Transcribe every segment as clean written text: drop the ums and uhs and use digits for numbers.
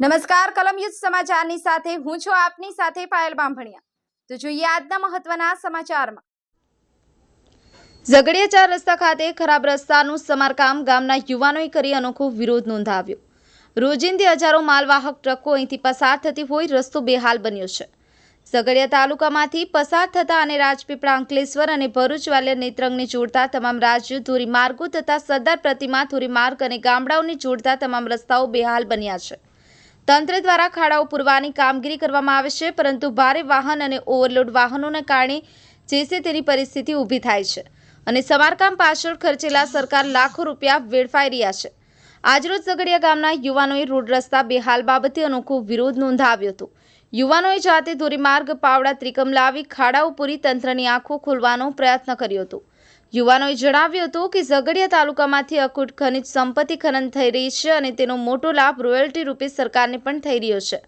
નમસ્કાર કલમ યુદ્ધ સમાચારની સાથે હું છું આપની સાથે પાયલ બાંભણિયા। તો જોઈએ આજના મહત્વના સમાચારમાં। ઝઘડિયા 4 રસ્તા ખાતે ખરાબ રસ્તાનું સમારકામ ગામના યુવાનોએ કરી અનોખો વિરોધ નોંધાવ્યો। રોજિંદી હજારો માલવાહક ટ્રકો અહીંથી પસાર થતી હોય રસ્તો બેહાલ બન્યો છે। ઝઘડિયા તાલુકામાંથી પસાર થતા અને રાજપીપળા અંકલેશ્વર અને ભરૂચ વાલિયા નેત્રંગને જોડતા તમામ રાજ્ય ધોરીમાર્ગો તથા સરદાર પ્રતિમા ધોરીમાર્ગ અને ગામડાઓને જોડતા તમામ રસ્તાઓ બેહાલ બન્યા છે। તંત્ર દ્વારા ખાડાઓ પૂરવાની કામગીરી કરવામાં આવે છે, પરંતુ ભારે વાહન અને ઓવરલોડ વાહનોને કારણે જેસે તેની પરિસ્થિતિ ઊભી થાય છે અને સમારકામ પાછળ ખર્ચેલા સરકાર લાખો રૂપિયા વેડફાઈ રહ્યા છે। આજરોજ ઝઘડિયા ગામના યુવાનોએ રોડ રસ્તા બેહાલ બાબતે અનોખો વિરોધ નોંધાવ્યો હતો। યુવાનોએ જાતે ધોરીમાર્ગ પાવડા ત્રિકમ લાવી ખાડાઓ પૂરી તંત્રની આંખો ખોલવાનો પ્રયત્ન કર્યો હતો। યુવાનોએ જણાવ્યું હતું કે ઝઘડિયા તાલુકામાંથી અખૂટ ખનિજ સંપત્તિ ખનન થઈ રહી છે અને તેનો મોટો લાભ રોયલ્ટી રૂપે સરકારને પણ થઈ રહ્યો છે।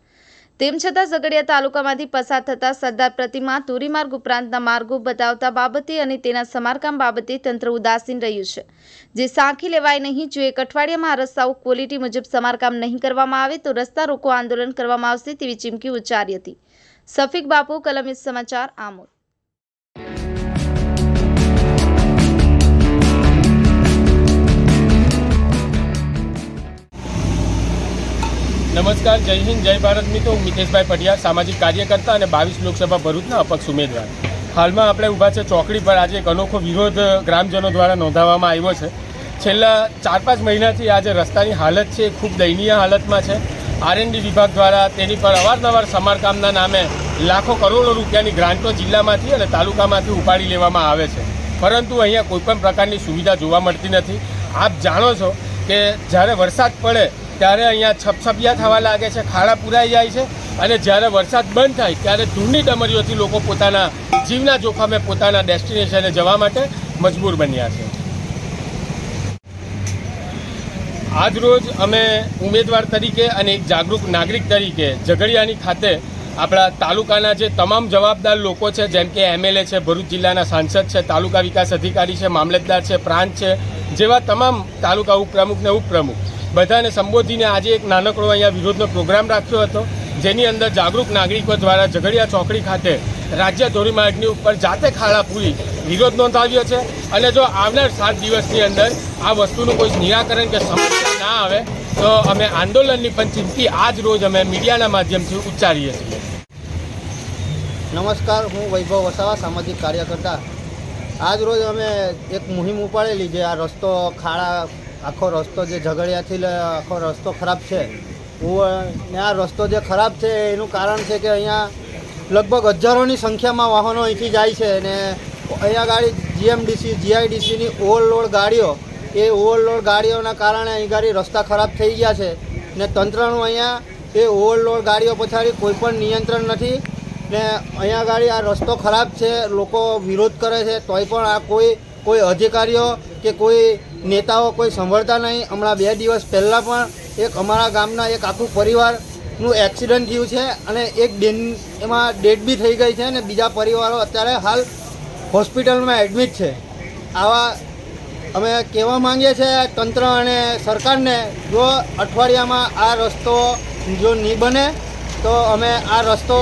તેમ છતાં ઝઘડિયા તાલુકામાંથી પસાર થતા સરદાર પ્રતિમા ધોરીમાર્ગ ઉપરાંતના માર્ગો બતાવતા બાબતે અને તેના સમારકામ બાબતે તંત્ર ઉદાસીન રહ્યું છે, જે સાંખી લેવાય નહીં। જો એક અઠવાડિયામાં આ રસ્તાઓ ક્વોલિટી મુજબ સમારકામ નહીં કરવામાં આવે તો રસ્તા રોકો આંદોલન કરવામાં આવશે તેવી ચીમકી ઉચ્ચારી હતી। સફીક બાપુ, કલમ યુદ્ધ સમાચાર, આમોદ। नमस्कार, जय हिंद, जय भारत। मित्रों, मितेशभाई पटियार, सामाजिक कार्यकर्ता और 22 लोकसभा भरूचना अपक्ष उम्मीदवार। हाल में આપણે ઊભા છે ચોકડી પર। आज एक अनोखो विरोध ग्रामजनों द्वारा नोंधावવામાં આવ્યો છે। છેલ્લા 4-5 મહિનાથી आज રસ્તાની હાલત છે ખૂબ દયનીય હાલતમાં છે। R&D વિભાગ દ્વારા તેની પર અવારનવાર સમારકામના નામે લાખો કરોડો રૂપિયાની ગ્રાન્ટો જિલ્લામાંથી અને તાલુકામાંથી ઉપાડી લેવામાં આવે છે, પરંતુ અહીંયા કોઈપણ પ્રકારની સુવિધા જોવા મળતી નથી। આપ જાણો છો કે જ્યારે વરસાદ પડે ત્યારે અહીંયા છપછપિયા થવા લાગે છે, ખાડા પૂરાઈ જાય છે અને જ્યારે વરસાદ બંધ થાય ત્યારે ધૂળની ડમરીઓથી લોકો પોતાના જીવના જોખમે પોતાના ડેસ્ટિનેશને જવા માટે મજબૂર બન્યા છે। આજ રોજ અમે ઉમેદવાર તરીકે અને એક જાગૃત નાગરિક તરીકે ઝઘડિયાની ખાતે આપણા તાલુકાના જે તમામ જવાબદાર લોકો છે, જેમ કે MLA છે, ભરૂચ જિલ્લાના સાંસદ છે, તાલુકા વિકાસ અધિકારી છે, મામલતદાર છે, પ્રાંત છે, જેવા તમામ તાલુકા ઉપપ્રમુખ ને ઉપપ્રમુખ બધાને સંબોધીને આજે એક નાનકડો અહીંયા વિરોધનો પ્રોગ્રામ રાખ્યો હતો, જેની અંદર જાગૃત નાગરિકો દ્વારા ઝઘડિયા ચોકડી ખાતે રાજ્ય ધોરીમાર્ગની ઉપર જાતે ખાડા પૂરી વિરોધ નોંધાવ્યો છે। અને જો આવનાર 7 દિવસની અંદર આ વસ્તુનું કોઈ નિરાકરણ કે સમાધાન ના આવે તો અમે આંદોલનની પણ ચીમકી આજ રોજ અમે મીડિયાના માધ્યમથી ઉચ્ચારીએ છીએ। નમસ્કાર, હું વૈભવ વસાવા, સામાજિક કાર્યકર્તા। આજ રોજ અમે એક મુહિમ ઉપાડેલી જે આ રસ્તો ખાડા આખો રસ્તો જે ઝઘડિયાથી આખો રસ્તો ખરાબ છે ને આ રસ્તો જે ખરાબ છે એનું કારણ છે કે અહીંયા લગભગ હજારોની સંખ્યામાં વાહનો અહીંથી જાય છે ને અહીંયા ગાડી GMDC GIDCની ઓવરલોડ ગાડીઓ, એ ઓવરલોડ ગાડીઓના કારણે અહીં ગાડી રસ્તા ખરાબ થઈ ગયા છે ને તંત્રનું અહીંયા એ ઓવરલોડ ગાડીઓ પછાડી કોઈ પણ નિયંત્રણ નથી ને અહીંયા ગાડી આ રસ્તો ખરાબ છે, લોકો વિરોધ કરે છે તોય પણ આ કોઈ અધિકારીઓ કે કોઈ નેતાઓ કોઈ સંભળતા નહીં। હમણાં 2 દિવસ પહેલાં પણ એક અમારા ગામના એક આખું પરિવારનું એક્સિડન્ટ થયું છે અને એક બેન એમાં ડેડ બી થઈ ગઈ છે અને બીજા પરિવારો અત્યારે હાલ હોસ્પિટલમાં એડમિટ છે। આવા અમે કહેવા માંગીએ છીએ તંત્ર અને સરકારને, જો અઠવાડિયામાં આ રસ્તો જો નહીં બને તો અમે આ રસ્તો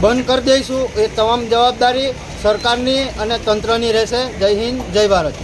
બંધ કરી દઈશું। એ તમામ જવાબદારી સરકારની અને તંત્રની રહેશે। જય હિન્દ, જય ભારત।